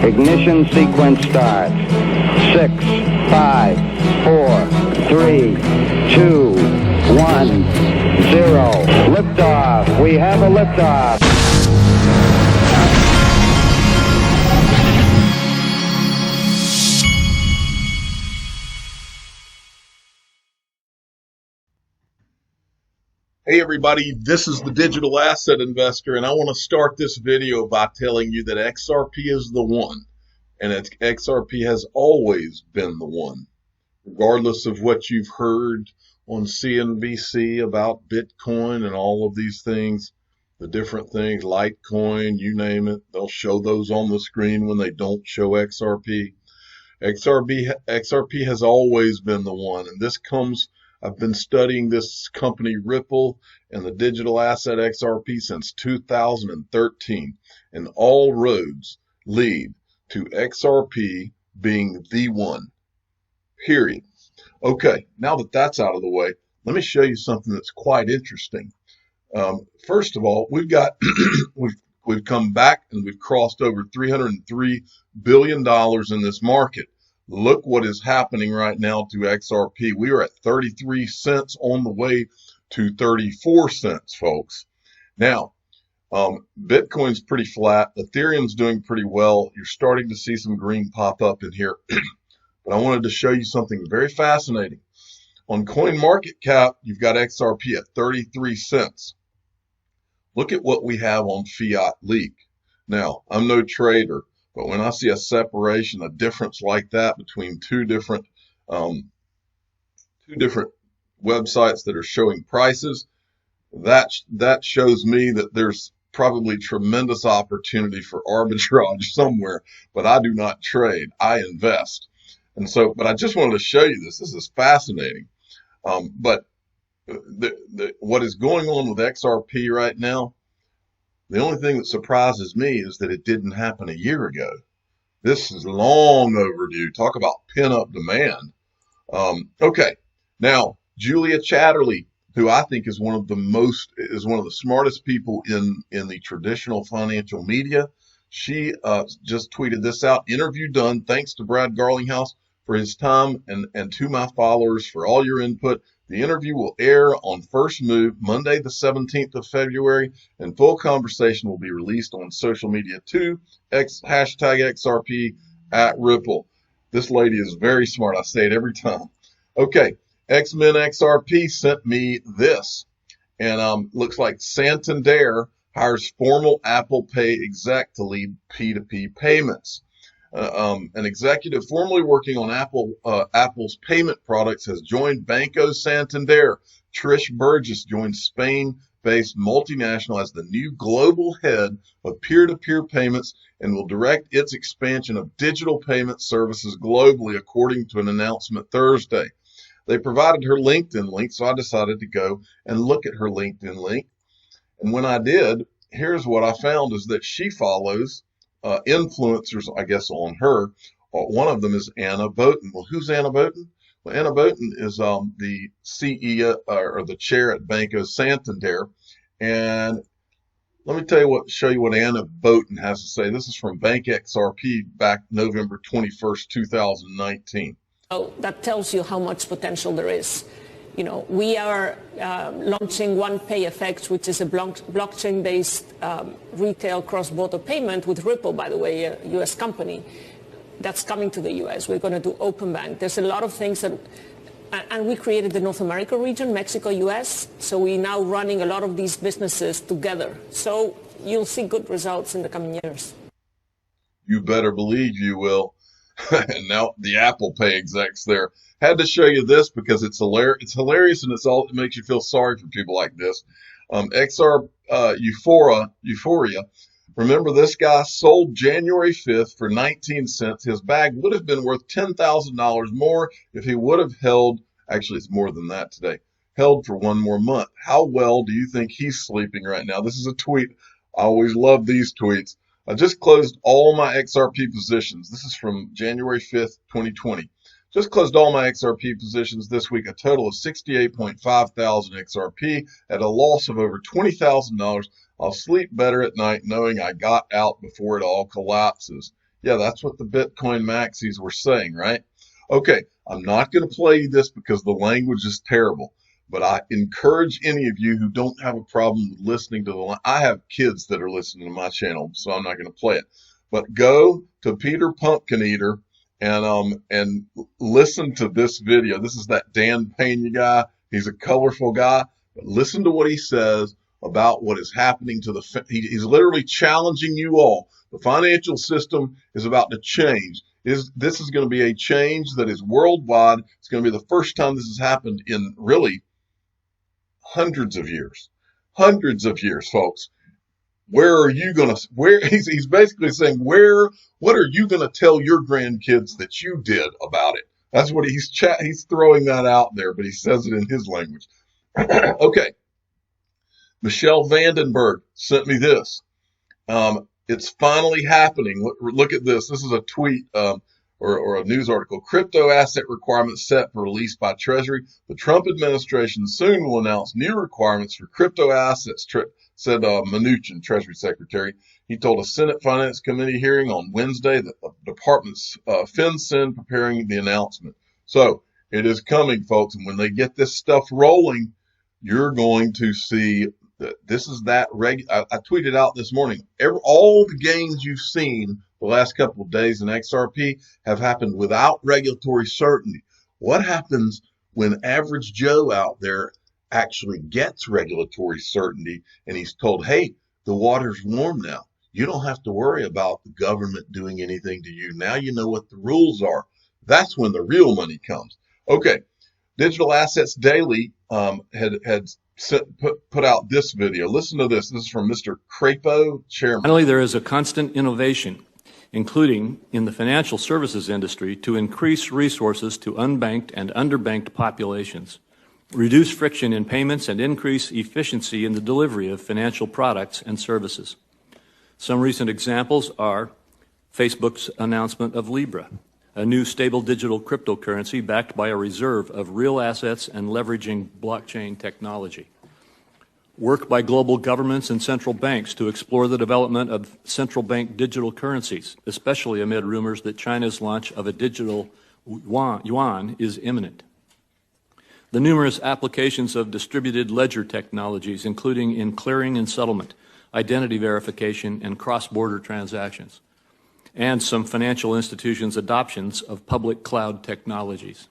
Ignition sequence starts. 6, 5, 4, 3, 2, 1, 0. Liftoff. We have a liftoff. Hey everybody, this is the Digital Asset Investor, and I want to start this video by telling you that XRP is the one, and XRP has always been the one. Regardless of what you've heard on CNBC about Bitcoin and all of these things, the different things, Litecoin, you name it, they'll show those on the screen when they don't show XRP. XRP has always been the one, and this comes I've been studying this company Ripple and the digital asset XRP since 2013, and all roads lead to XRP being the one, period. Okay, now that that's out of the way, let me show you something that's quite interesting. First of all, we've got we've come back and we've crossed over $303 billion in this market. Look what is happening right now to XRP. We are at 33 cents on the way to 34 cents, folks. Now, Bitcoin's pretty flat. Ethereum's doing pretty well. You're starting to see some green pop up in here. But I wanted to show you something very fascinating. On CoinMarketCap, you've got XRP at 33 cents. Look at what we have on Fiat Leak. Now, I'm no trader, but when I see a separation, a difference like that between two different websites that are showing prices, that shows me that there's probably tremendous opportunity for arbitrage somewhere. But I do not trade; I invest. And so, but I just wanted to show you this. This is fascinating. But what is going on with XRP right now? The only thing that surprises me is that it didn't happen a year ago. This is long overdue. Talk about pin-up demand. Okay, now Julia Chatterley, who I think is one of the smartest people in the traditional financial media, she just tweeted this out. Interview done. Thanks to Brad Garlinghouse for his time and to my followers for all your input. The interview will air on First Move Monday, the 17th of February, and full conversation will be released on social media too. Hashtag XRP at Ripple. This lady is very smart. I say it every time. Okay, X-Men XRP sent me this, and looks like Santander hires formal Apple Pay exec to lead P2P payments. An executive formerly working on Apple's payment products has joined Banco Santander. Trish Burgess joined Spain-based multinational as the new global head of peer-to-peer payments and will direct its expansion of digital payment services globally, according to an announcement Thursday. They provided her LinkedIn link, so I decided to go and look at her LinkedIn link. And when I did, here's what I found is that she follows influencers, I guess, on her. One of them is Anna Boden. Well, who's Anna Boden? Well, Anna Boden is the CEO or the chair at Banco Santander. And let me show you what Anna Boden has to say. This is from Bank XRP back November 21st, 2019. Oh, that tells you how much potential there is. You know, we are launching OnePayFX, which is a blockchain-based retail cross-border payment with Ripple, by the way, a U.S. company. That's coming to the U.S. We're going to do open bank. There's a lot of things that, and we created the North America region, Mexico, U.S. So we're now running a lot of these businesses together. So you'll see good results in the coming years. You better believe you will. And now the Apple Pay execs there. Had to show you this because it's hilarious and it makes you feel sorry for people like this. Euphoria. Remember, this guy sold January 5th for 19 cents. His bag would have been worth $10,000 more if he would have held. Actually, it's more than that today. Held for one more month. How well do you think he's sleeping right now? This is a tweet. I always love these tweets. I just closed all my XRP positions. This is from January 5th, 2020. Just closed all my XRP positions this week, a total of 68.5 thousand XRP at a loss of over $20,000. I'll sleep better at night knowing I got out before it all collapses. Yeah, that's what the Bitcoin maxis were saying, right? Okay, I'm not going to play this because the language is terrible, but I encourage any of you who don't have a problem with listening to I have kids that are listening to my channel, so I'm not going to play it. But go to Peter Pumpkin Eater and listen to this video. This is that Dan Payne guy. He's a colorful guy. But listen to what he says about what is happening to he's literally challenging you all. The financial system is about to change. This is going to be a change that is worldwide. It's going to be the first time this has happened in really hundreds of years, folks. Where are you going to, he's basically saying, what are you going to tell your grandkids that you did about it? That's what he's throwing that out there, but he says it in his language. Okay. Michelle Vandenberg sent me this. It's finally happening. Look at this. This is a tweet or a news article. Crypto asset requirements set for release by Treasury. The Trump administration soon will announce new requirements for crypto assets, said Mnuchin, Treasury Secretary. He told a Senate Finance Committee hearing on Wednesday that the department's FinCEN preparing the announcement. So it is coming, folks. And when they get this stuff rolling, you're going to see that this is that I tweeted out this morning. All the gains you've seen the last couple of days in XRP have happened without regulatory certainty. What happens when average Joe out there actually gets regulatory certainty and he's told, hey, the water's warm now. You don't have to worry about the government doing anything to you. Now you know what the rules are. That's when the real money comes. Okay, Digital Assets Daily had put out this video. Listen to this. This is from Mr. Crapo, chairman. Finally, there is a constant innovation, including in the financial services industry, to increase resources to unbanked and underbanked populations, reduce friction in payments, and increase efficiency in the delivery of financial products and services. Some recent examples are Facebook's announcement of Libra, a new stable digital cryptocurrency backed by a reserve of real assets and leveraging blockchain technology. Work by global governments and central banks to explore the development of central bank digital currencies, especially amid rumors that China's launch of a digital yuan is imminent. The numerous applications of distributed ledger technologies, including in clearing and settlement, identity verification, and cross-border transactions, and some financial institutions' adoptions of public cloud technologies.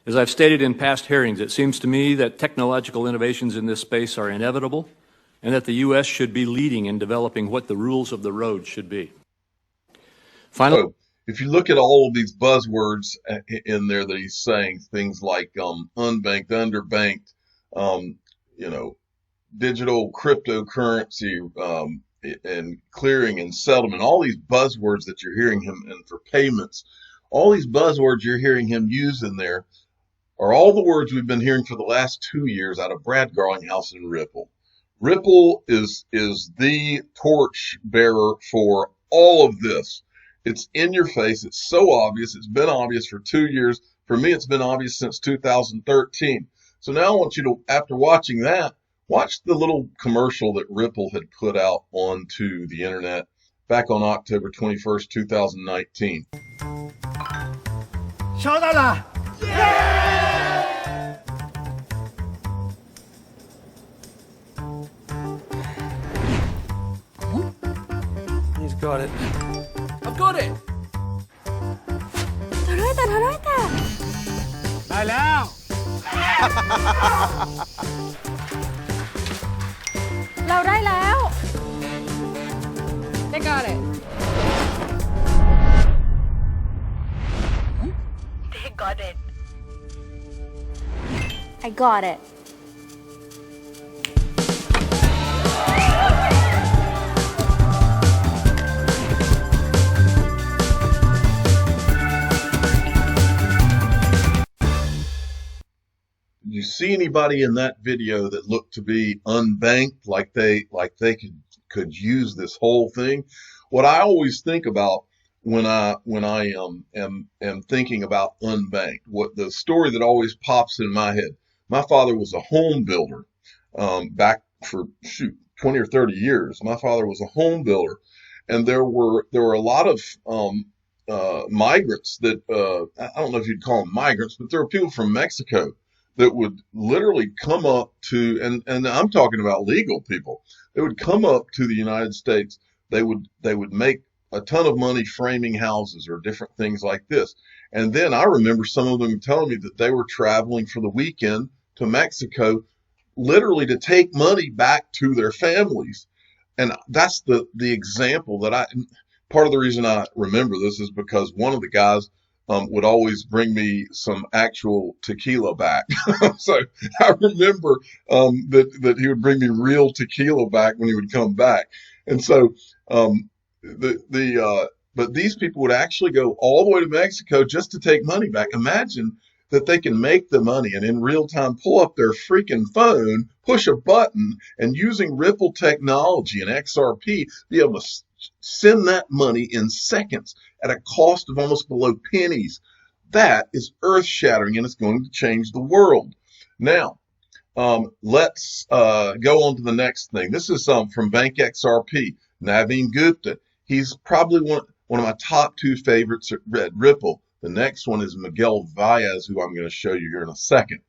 As I've stated in past hearings, it seems to me that technological innovations in this space are inevitable and that the U.S. should be leading in developing what the rules of the road should be. Finally, so if you look at all of these buzzwords in there that he's saying, things like unbanked, underbanked, digital cryptocurrency, and clearing and settlement, all these buzzwords that you're hearing him, and for payments, all these buzzwords you're hearing him use in there are all the words we've been hearing for the last 2 years out of Brad Garlinghouse and Ripple. Ripple is the torch bearer for all of this. It's in your face. It's so obvious. It's been obvious for 2 years. For me, it's been obvious since 2013. So now I want you to, after watching that, watch the little commercial that Ripple had put out onto the internet back on October 21st, 2019. 收到了 He's got it. I've got it. 届いたได้แล้ว เราได้แล้ว They got it. They got it. I got it. Did you see anybody in that video that looked to be unbanked, like they could use this whole thing? What I always think about when I am thinking about unbanked, what the story that always pops in my head. My father was a home builder back for 20 or 30 years. My father was a home builder, and there were a lot of migrants that I don't know if you'd call them migrants, but there were people from Mexico that would literally come up to, and I'm talking about legal people. They would come up to the United States. They would make a ton of money framing houses or different things like this. And then I remember some of them telling me that they were traveling for the weekend to Mexico, literally to take money back to their families. And that's the example that part of the reason I remember this is because one of the guys would always bring me some actual tequila back. So I remember that he would bring me real tequila back when he would come back. And so but these people would actually go all the way to Mexico just to take money back. Imagine that they can make the money and in real time pull up their freaking phone, push a button, and using Ripple technology and XRP, be able to send that money in seconds at a cost of almost below pennies. That is earth-shattering, and it's going to change the world. Now, let's go on to the next thing. This is from Bank XRP, Naveen Gupta. He's probably one of my top two favorites at Ripple. The next one is Miguel Baez, who I'm going to show you here in a second.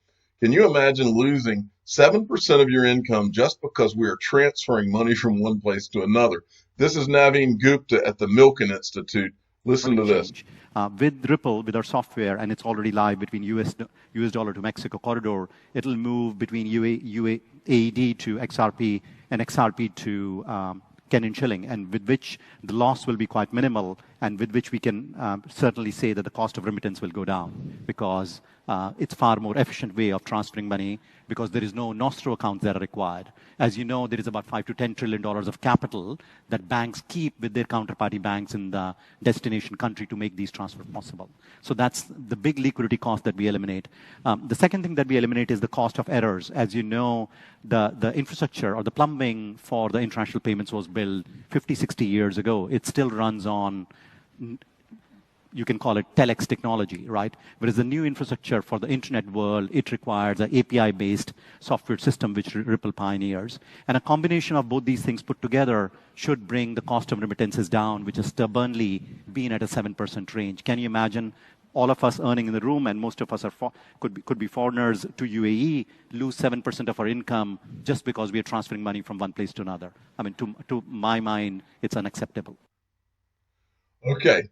Can you imagine losing 7% of your income just because we are transferring money from one place to another? This is Naveen Gupta at the Milken Institute. Listen to this. With Ripple, with our software, and it's already live between US dollar to Mexico corridor, it'll move between AED to XRP and XRP to Kenyan shilling, and with which the loss will be quite minimal, and with which we can certainly say that the cost of remittance will go down, because it's far more efficient way of transferring money, because there is no nostro accounts that are required. As you know, there is about $5 to $10 trillion of capital that banks keep with their counterparty banks in the destination country to make these transfers possible. So that's the big liquidity cost that we eliminate. The second thing that we eliminate is the cost of errors. As you know, the infrastructure or the plumbing for the international payments was built 50, 60 years ago. It still runs on, you can call it telex technology, right? Whereas the new infrastructure for the internet world, it requires an API-based software system, which Ripple pioneers. And a combination of both these things put together should bring the cost of remittances down, which has stubbornly been at a 7% range. Can you imagine all of us earning in the room, and most of us are could be foreigners to UAE, lose 7% of our income just because we are transferring money from one place to another? I mean, to my mind, it's unacceptable. Okay.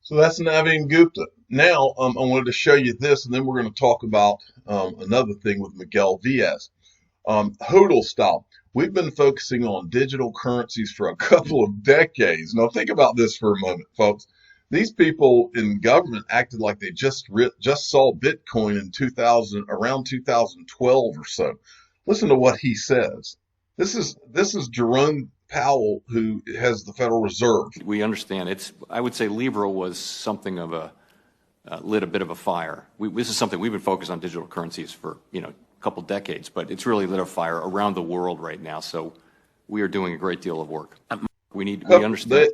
So that's Naveen Gupta. Now, I wanted to show you this, and then we're going to talk about another thing with Miguel Baez. HODL style. We've been focusing on digital currencies for a couple of decades. Now, think about this for a moment, folks. These people in government acted like they just saw Bitcoin in around 2012 or so. Listen to what he says. This is Jerome Powell, who has the Federal Reserve. We understand. I would say Libra was something of lit a bit of a fire. This is something we've been focused on digital currencies for, a couple decades, but it's really lit a fire around the world right now. So we are doing a great deal of work. We understand.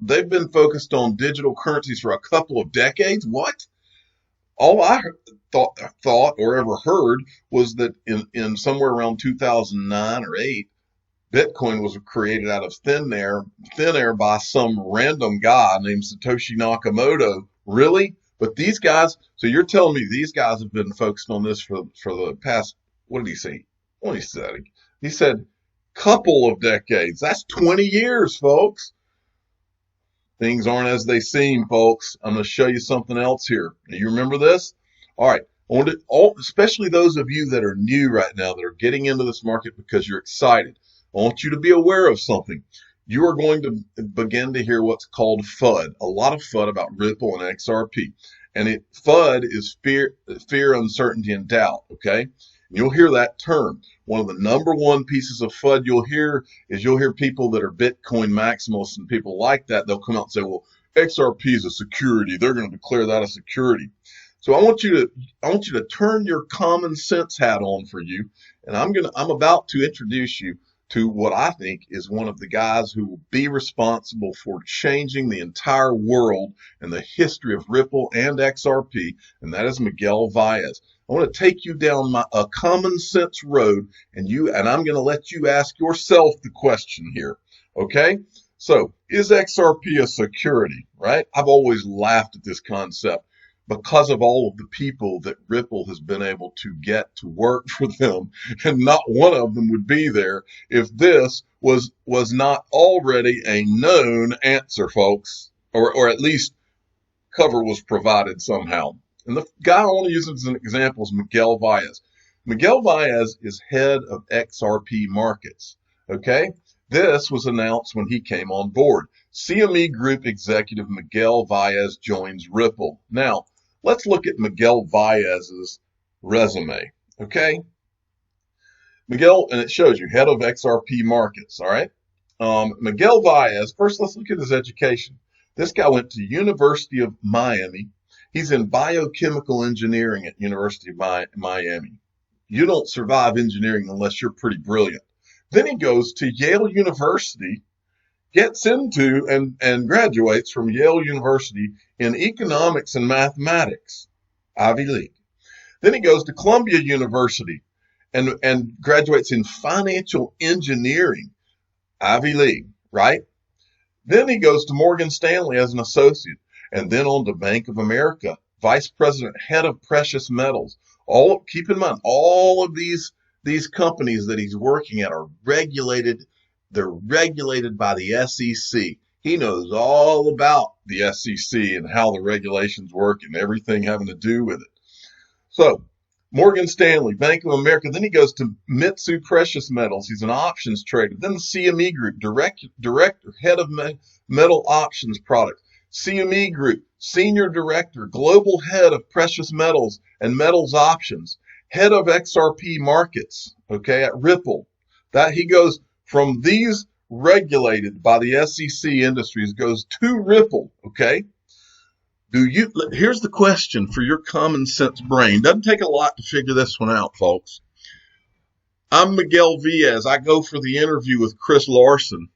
They've been focused on digital currencies for a couple of decades. What? All I thought or ever heard was that in somewhere around 2009 or 8, Bitcoin was created out of thin air by some random guy named Satoshi Nakamoto. Really? But these guys, so you're telling me these guys have been focused on this for the past, what did he say? What did he say? He said couple of decades. That's 20 years, folks. Things aren't as they seem, folks. I'm going to show you something else here. Do you remember this? All right. I want to, especially those of you that are new right now, that are getting into this market because you're excited. I want you to be aware of something. You are going to begin to hear what's called FUD, a lot of FUD about Ripple and XRP. And FUD is fear, uncertainty, and doubt, okay? And you'll hear that term. One of the number one pieces of FUD you'll hear people that are Bitcoin maximalists and people like that. They'll come out and say, well, XRP is a security. They're going to declare that a security. So I want you to turn your common sense hat on for you. And I'm about to introduce you to what I think is one of the guys who will be responsible for changing the entire world and the history of Ripple and XRP, and that is Miguel Baez. I want to take you down a common sense road, and I'm going to let you ask yourself the question here, okay? So is XRP a security, right? I've always laughed at this concept because of all of the people that Ripple has been able to get to work for them, and not one of them would be there if this was not already a known answer, folks, or at least cover was provided somehow. And the guy I want to use as an example is Miguel Baez. Miguel Baez is head of XRP markets, okay? This was announced when he came on board. CME Group executive Miguel Baez joins Ripple. Now, let's look at Miguel Baez's resume, okay? Miguel, and it shows you, head of XRP markets, all right? Miguel Baez, first let's look at his education. This guy went to University of Miami. He's in biochemical engineering at University of Miami. You don't survive engineering unless you're pretty brilliant. Then he goes to Yale University, gets into and graduates from Yale University in economics and mathematics, Ivy League. Then he goes to Columbia University and graduates in financial engineering, Ivy League, right? Then he goes to Morgan Stanley as an associate, and then on to Bank of America, vice president, head of precious metals. Keep in mind, all of these companies that he's working at are regulated. They're regulated by the SEC. He knows all about the SEC and how the regulations work and everything having to do with it. So Morgan Stanley, Bank of America, then he goes to Mitsui Precious Metals. He's an options trader. Then the CME Group, director, head of metal options products. CME Group, senior director, global head of precious metals and metals options, head of XRP markets, okay, at Ripple. That he goes from these regulated by the SEC industries, goes to Ripple, okay? Here's the question for your common sense brain. Doesn't take a lot to figure this one out, folks. I'm Miguel Baez. I go for the interview with Chris Larson.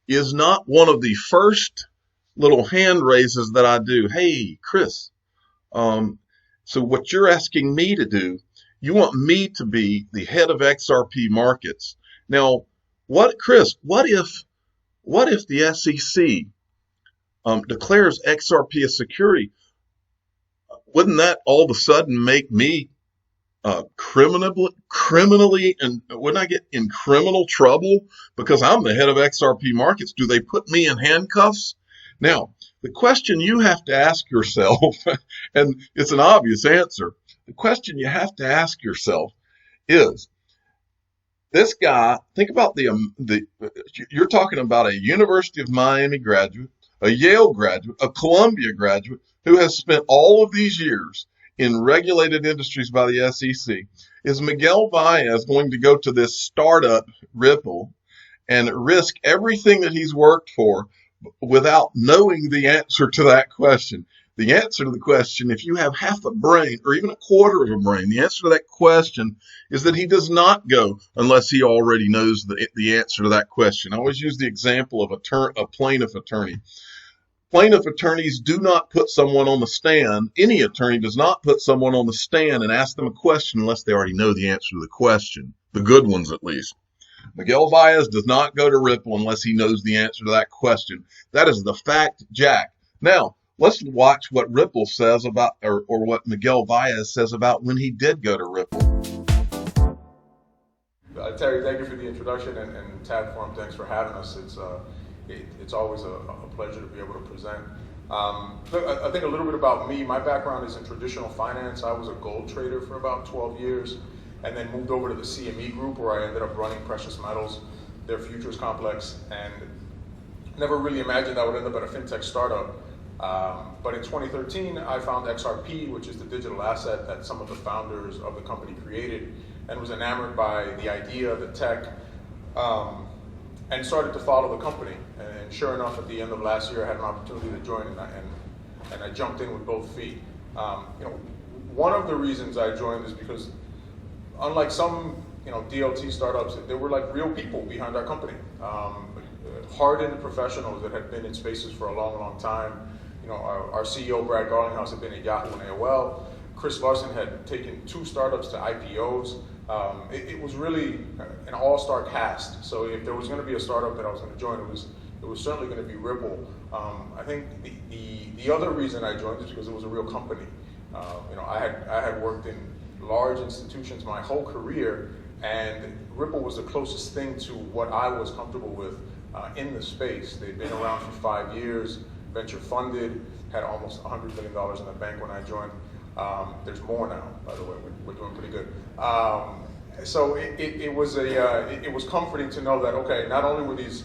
Is not one of the first little hand raises that I do. Hey, Chris, so what you're asking me to do, you want me to be the head of XRP markets. Now, Chris, what if the SEC declares XRP a security? Wouldn't that all of a sudden make me criminally, and wouldn't I get in criminal trouble because I'm the head of XRP markets? Do they put me in handcuffs? Now, the question you have to ask yourself, and it's an obvious answer, the question you have to ask yourself is, this guy, think about you're talking about a University of Miami graduate, a Yale graduate, a Columbia graduate who has spent all of these years in regulated industries by the SEC. Is Miguel Baez going to go to this startup, Ripple, and risk everything that he's worked for without knowing the answer to that question? The answer to the question, if you have half a brain or even a quarter of a brain, the answer to that question is that he does not go unless he already knows the answer to that question. I always use the example of a plaintiff attorney. Plaintiff attorneys do not put someone on the stand. Any attorney does not put someone on the stand and ask them a question unless they already know the answer to the question, the good ones at least. Miguel Baez does not go to Ripple unless he knows the answer to that question. That is the fact, Jack. Now, let's watch what Ripple says about, or what Miguel Baez says about when he did go to Ripple. Terry, thank you for the introduction, and Tab Forum, thanks for having us. It's always a pleasure to be able to present. Look, I think a little bit about me. My background is in traditional finance. I was a gold trader for about 12 years, and then moved over to the CME Group, where I ended up running precious metals, their futures complex, and never really imagined I would end up at a fintech startup. But in 2013, I found XRP, which is the digital asset that some of the founders of the company created, and was enamored by the idea, the tech, and started to follow the company. And sure enough, at the end of last year, I had an opportunity to join, and I jumped in with both feet. One of the reasons I joined is because, unlike some DLT startups, there were like real people behind our company, hardened professionals that had been in spaces for a long, long time. Our CEO, Brad Garlinghouse, had been at Yahoo and AOL. Chris Larson had taken 2 startups to IPOs. It was really an all-star cast. So if there was going to be a startup that I was going to join, it was it was certainly going to be Ripple. I think the other reason I joined is because it was a real company. I had worked in large institutions my whole career, and Ripple was the closest thing to what I was comfortable with in the space. They'd been around for 5 years, venture funded, had almost $100 million in the bank when I joined. There's more now, by the way. We're doing pretty good. So it was comforting to know that, okay, not only were these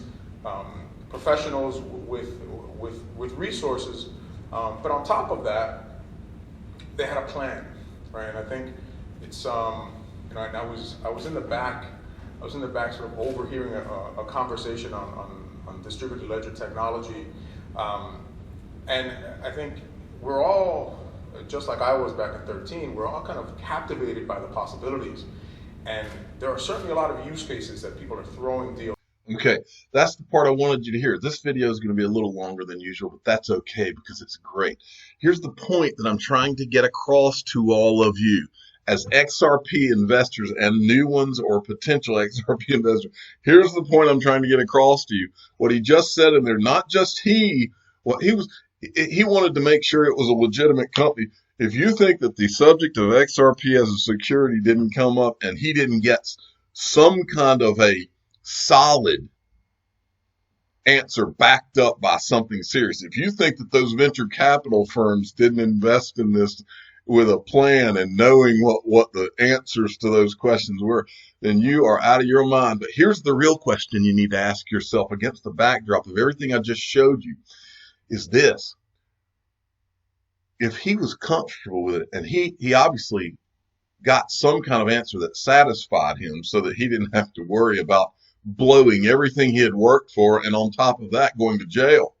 professionals with resources, but on top of that, they had a plan, right? And I think it's I was in the back sort of overhearing a conversation on distributed ledger technology, and I think we're all, just like I was back in 13, we're all kind of captivated by the possibilities, and there are certainly a lot of use cases that people are throwing deals. Okay, that's the part I wanted you to hear. This video is going to be a little longer than usual, but that's okay because it's great. Here's the point that I'm trying to get across to all of you as XRP investors and new ones or potential XRP investors. Here's the point I'm trying to get across to you. What he just said in there, not just he wanted to make sure it was a legitimate company. If you think that the subject of XRP as a security didn't come up and he didn't get some kind of a solid answer backed up by something serious, if you think that those venture capital firms didn't invest in this with a plan and knowing what the answers to those questions were, then you are out of your mind. But here's the real question you need to ask yourself against the backdrop of everything I just showed you is this. If he was comfortable with it, and he obviously got some kind of answer that satisfied him so that he didn't have to worry about blowing everything he had worked for and on top of that going to jail.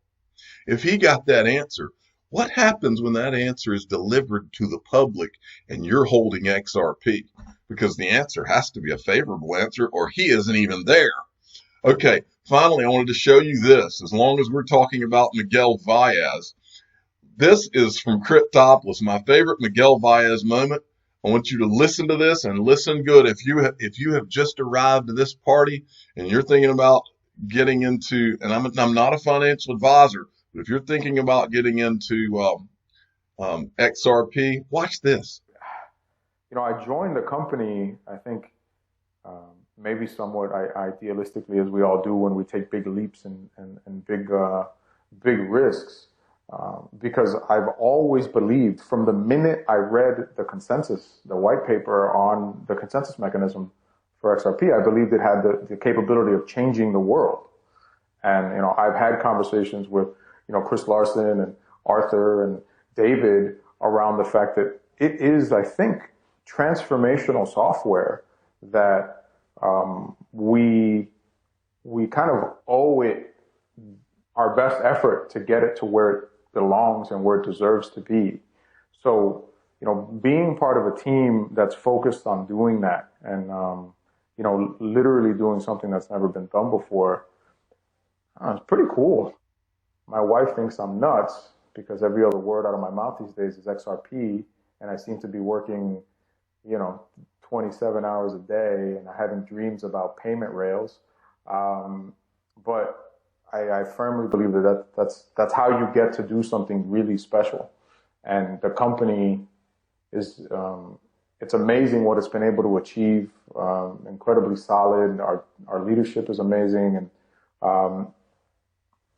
If he got that answer, what happens when that answer is delivered to the public and you're holding XRP? Because the answer has to be a favorable answer or he isn't even there. Okay, finally, I wanted to show you this. As long as we're talking about Miguel Baez, this is from Cryptopolis, my favorite Miguel Baez moment. I want you to listen to this and listen good. If you have just arrived to this party and you're thinking about getting into, and I'm not a financial advisor, but if you're thinking about getting into XRP, watch this. I joined the company, I think, maybe somewhat idealistically, as we all do when we take big leaps and big risks. Because I've always believed from the minute I read the consensus, the white paper on the consensus mechanism for XRP, I believed it had the capability of changing the world. And, I've had conversations with, Chris Larson and Arthur and David around the fact that it is, I think, transformational software that we kind of owe it our best effort to get it to where it belongs and where it deserves to be. So, being part of a team that's focused on doing that and, literally doing something that's never been done before, it's pretty cool. My wife thinks I'm nuts because every other word out of my mouth these days is XRP, and I seem to be working, 27 hours a day and having dreams about payment rails. But I firmly believe that's how you get to do something really special. And the company is, it's amazing what it's been able to achieve, incredibly solid. Our leadership is amazing. And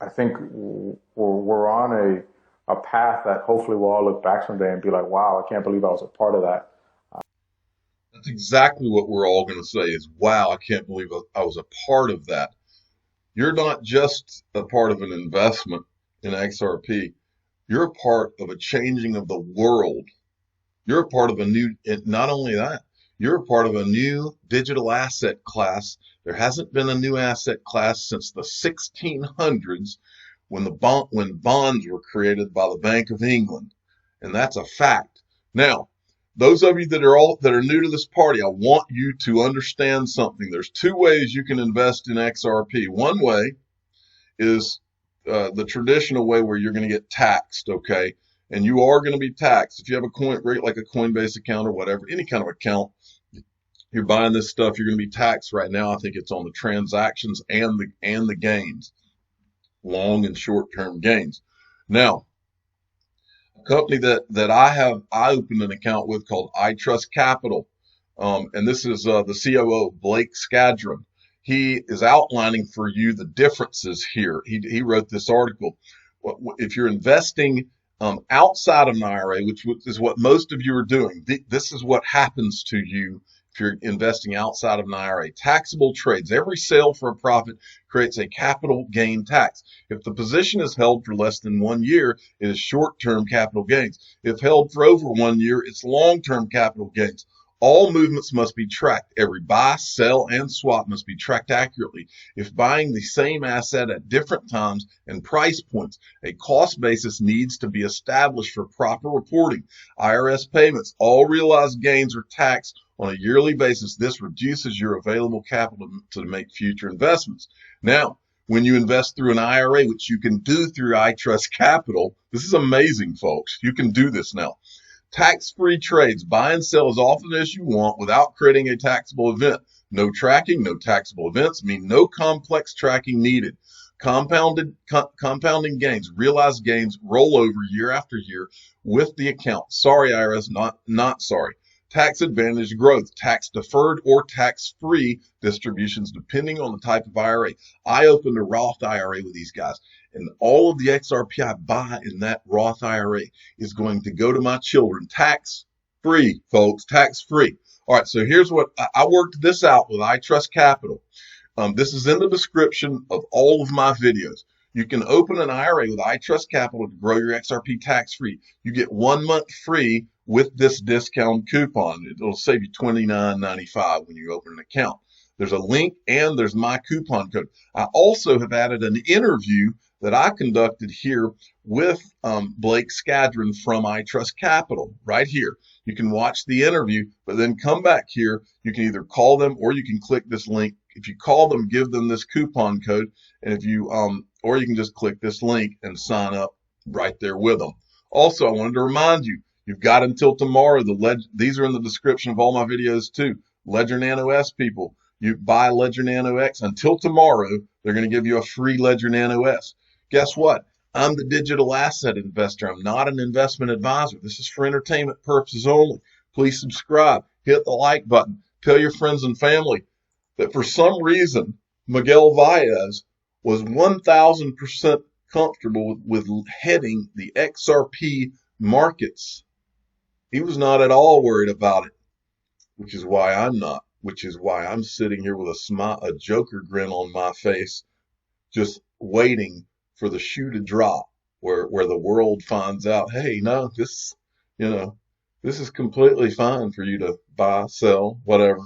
I think we're on a path that hopefully we'll all look back someday and be like, wow, I can't believe I was a part of that. That's exactly what we're all going to say is, wow, I can't believe I was a part of that. You're not just a part of an investment in XRP. You're a part of a changing of the world. You're a part of a new, not only that, you're a part of a new digital asset class. There hasn't been a new asset class since the 1600s when bonds were created by the Bank of England. And that's a fact. Now, those of you that are new to this party, I want you to understand something. There's two ways you can invest in XRP. One way is the traditional way where you're going to get taxed, okay? And you are going to be taxed. If you have a Coinbase account or whatever, any kind of account, you're buying this stuff, you're going to be taxed right now. I think it's on the transactions and the gains. long and short-term gains. Now, a company that I opened an account with called iTrustCapital, and this is the COO, Blake Skadron. He is outlining for you the differences here. He wrote this article. If you're investing outside of an IRA, which is what most of you are doing, this is what happens to you if you're investing outside of an IRA. Taxable trades. Every sale for a profit creates a capital gain tax. If the position is held for less than 1 year, it is short-term capital gains. If held for over 1 year, it's long-term capital gains. All movements must be tracked. Every buy, sell, and swap must be tracked accurately. If buying the same asset at different times and price points, a cost basis needs to be established for proper reporting. IRS payments, all realized gains are taxed on a yearly basis. This reduces your available capital to make future investments. Now, when you invest through an IRA, which you can do through iTrustCapital, this is amazing, folks. You can do this now. Tax-free trades, buy and sell as often as you want without creating a taxable event. No tracking, no taxable events mean no complex tracking needed. Compounding gains, realized gains roll over year after year with the account. Sorry, IRS, not sorry. Tax advantage growth, tax deferred or tax-free distributions depending on the type of IRA. I opened a Roth IRA with these guys, and all of the XRP I buy in that Roth IRA is going to go to my children tax-free, folks, tax-free. All right, so here's what I worked this out with iTrustCapital. This is in the description of all of my videos. You can open an IRA with iTrustCapital to grow your XRP tax-free. You get 1 month free with this discount coupon. It'll save you $29.95 when you open an account. There's a link and there's my coupon code. I also have added an interview that I conducted here with Blake Skadron from iTrustCapital right here. You can watch the interview, but then come back here. You can either call them or you can click this link. If you call them, give them this coupon code, and if you or you can just click this link and sign up right there with them. Also, I wanted to remind you, you've got until tomorrow. These are in the description of all my videos too. Ledger Nano S people, you buy Ledger Nano X until tomorrow. They're going to give you a free Ledger Nano S. Guess what? I'm the digital asset investor. I'm not an investment advisor. This is for entertainment purposes only. Please subscribe. Hit the like button. Tell your friends and family that for some reason, Miguel Baez was 1,000% comfortable with heading the XRP markets. He was not at all worried about it, which is why I'm not, which is why I'm sitting here with a Joker grin on my face, just waiting for the shoe to drop where the world finds out, hey, no, this is completely fine for you to buy, sell, whatever.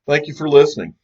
Thank you for listening.